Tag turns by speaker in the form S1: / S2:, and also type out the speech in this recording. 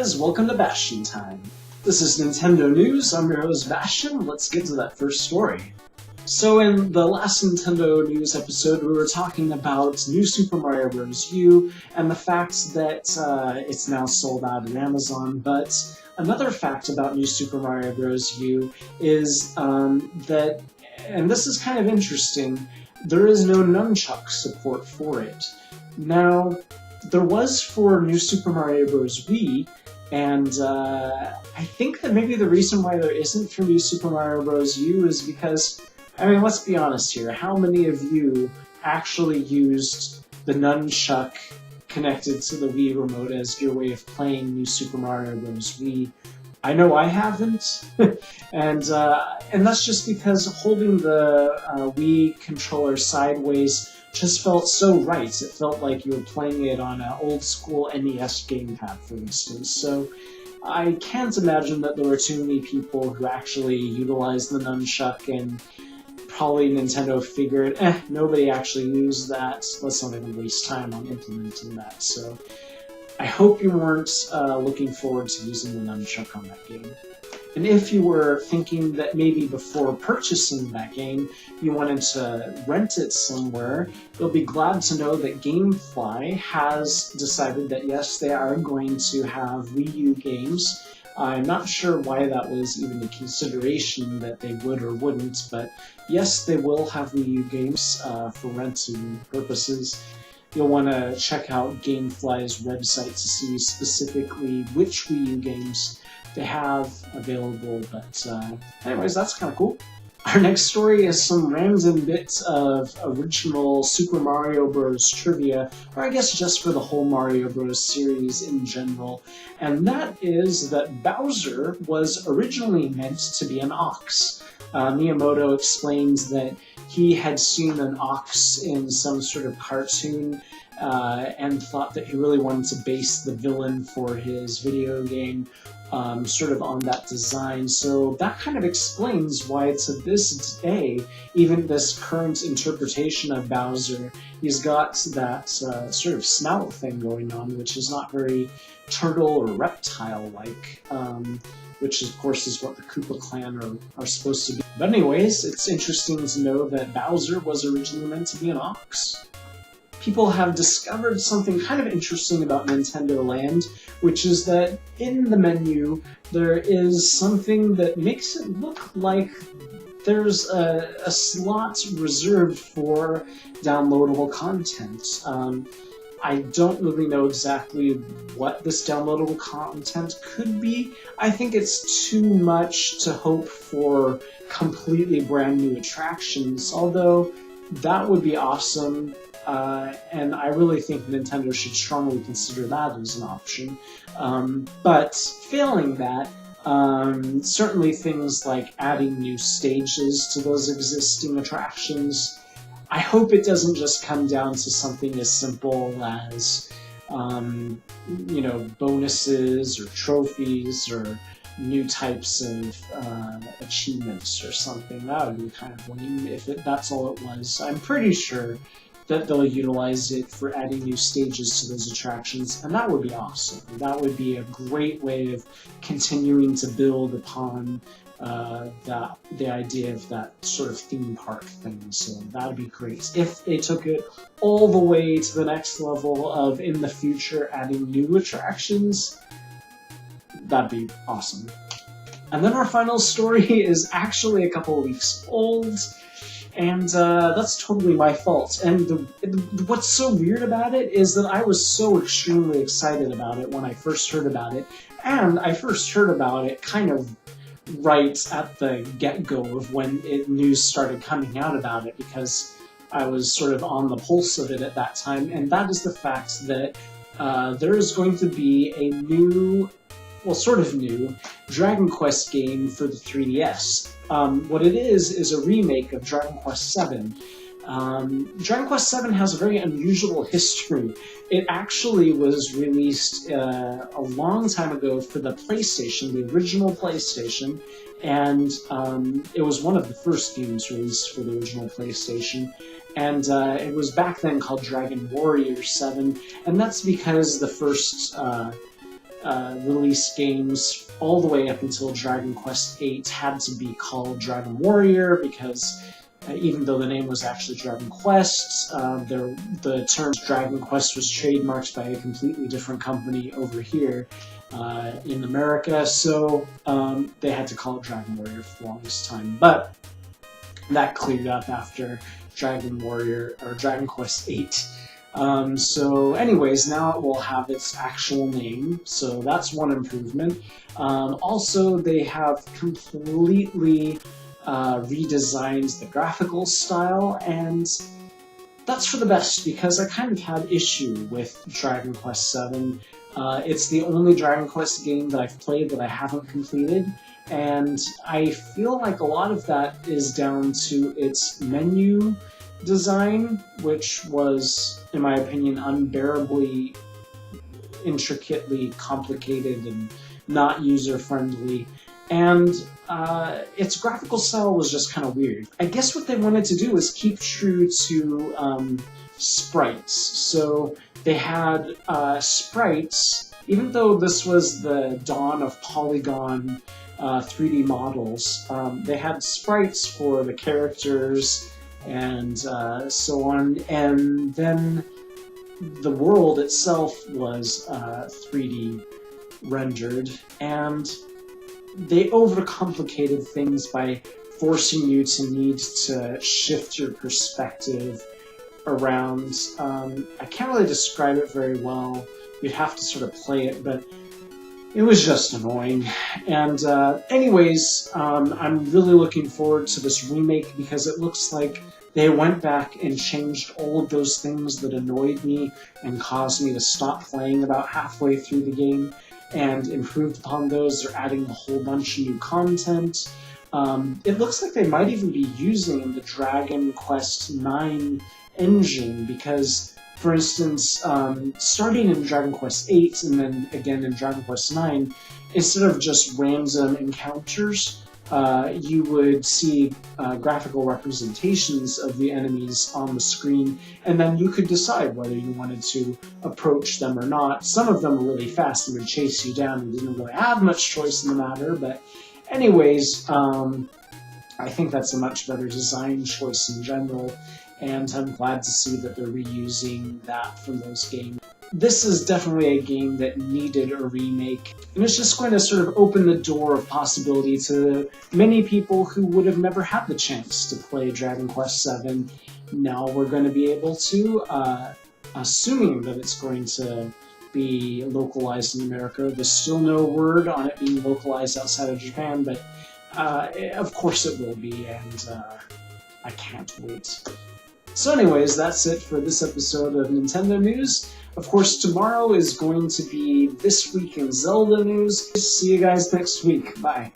S1: guys, welcome to Bastian time. This is Nintendo News, I'm your host Bastian. Let's get to that first story. So in the last Nintendo News episode, we were talking about New Super Mario Bros. U and the fact that it's now sold out at Amazon, but another fact about New Super Mario Bros. U is that, and this is kind of interesting, there is no Nunchuck support for it. Now, there was for New Super Mario Bros. Wii, and I think that maybe the reason why there isn't for New Super Mario Bros. U is because, I mean, let's be honest here, how many of you actually used the Nunchuck connected to the Wii remote as your way of playing New Super Mario Bros. Wii? I know I haven't, and that's just because holding the Wii controller sideways just felt so right. It felt like you were playing it on an old-school NES gamepad, for instance. So I can't imagine that there were too many people who actually utilized the Nunchuck, and probably Nintendo figured, nobody actually used that. Let's not even waste time on implementing that. So I hope you weren't looking forward to using the Nunchuck on that game. And if you were thinking that maybe before purchasing that game, you wanted to rent it somewhere, you'll be glad to know that GameFly has decided that yes, they are going to have Wii U games. I'm not sure why that was even a consideration that they would or wouldn't, but yes, they will have Wii U games for renting purposes. You'll want to check out GameFly's website to see specifically which Wii U games they have available, but anyways, that's kind of cool. Our next story is some random bits of original Super Mario Bros. Trivia, or I guess just for the whole Mario Bros. Series in general, and that is that Bowser was originally meant to be an ox. Miyamoto explains that he had seen an ox in some sort of cartoon and thought that he really wanted to base the villain for his video game sort of on that design. So that kind of explains why to this day, even this current interpretation of Bowser, he's got that sort of snout thing going on, which is not very turtle or reptile-like, which of course is what the Koopa Clan are supposed to be. But anyways, it's interesting to know that Bowser was originally meant to be an ox. People have discovered something kind of interesting about Nintendo Land, which is that in the menu there is something that makes it look like there's a slot reserved for downloadable content. I don't really know exactly what this downloadable content could be. I think it's too much to hope for completely brand new attractions, although that would be awesome. And I really think Nintendo should strongly consider that as an option. But failing that, certainly things like adding new stages to those existing attractions, I hope it doesn't just come down to something as simple as, bonuses or trophies or new types of achievements or something. That would be kind of lame if that's all it was. I'm pretty sure that they'll utilize it for adding new stages to those attractions, and that would be awesome. That would be a great way of continuing to build upon the idea of that sort of theme park thing, so that would be great. If they took it all the way to the next level of, in the future, adding new attractions, that'd be awesome. And then our final story is actually a couple of weeks old, and that's totally my fault. And what's so weird about it is that I was so extremely excited about it when I first heard about it, and I first heard about it kind of right at the get-go of when news started coming out about it, because I was sort of on the pulse of it at that time, and that is the fact that there is going to be a new, well, sort of new, Dragon Quest game for the 3DS. What it is a remake of Dragon Quest VII. Dragon Quest VII has a very unusual history. It actually was released a long time ago for the PlayStation, the original PlayStation, and it was one of the first games released for the original PlayStation. And it was back then called Dragon Warrior 7, and that's because the first release games all the way up until Dragon Quest VIII had to be called Dragon Warrior because even though the name was actually Dragon Quest, the term Dragon Quest was trademarked by a completely different company over here in America, so they had to call it Dragon Warrior for the longest time. But that cleared up after Dragon Warrior or Dragon Quest VIII. So anyways, now it will have its actual name, so that's one improvement. Also, they have completely redesigned the graphical style, and that's for the best because I kind of had issue with Dragon Quest VII. It's the only Dragon Quest game that I've played that I haven't completed, and I feel like a lot of that is down to its menu design, which was, in my opinion, unbearably intricately complicated and not user-friendly. And its graphical style was just kind of weird. I guess what they wanted to do was keep true to sprites. So they had sprites, even though this was the dawn of polygon 3D models, they had sprites for the characters and so on, and then the world itself was 3D rendered, and they overcomplicated things by forcing you to need to shift your perspective around. I can't really describe it very well. You'd have to sort of play it, but it was just annoying. And anyways, I'm really looking forward to this remake because it looks like they went back and changed all of those things that annoyed me and caused me to stop playing about halfway through the game, and improved upon those. They're adding a whole bunch of new content. It looks like they might even be using the Dragon Quest IX engine because, for instance, starting in Dragon Quest VIII and then again in Dragon Quest IX, instead of just random encounters, you would see graphical representations of the enemies on the screen, and then you could decide whether you wanted to approach them or not. Some of them were really fast and would chase you down and didn't really have much choice in the matter, but anyways, I think that's a much better design choice in general, and I'm glad to see that they're reusing that from those games. This is definitely a game that needed a remake, and it's just going to sort of open the door of possibility to many people who would have never had the chance to play Dragon Quest VII. Now we're going to be able to, assuming that it's going to be localized in America. There's still no word on it being localized outside of Japan, but of course it will be, and I can't wait. So anyways, that's it for this episode of Nintendo News. Of course, tomorrow is going to be This Week in Zelda News. See you guys next week. Bye.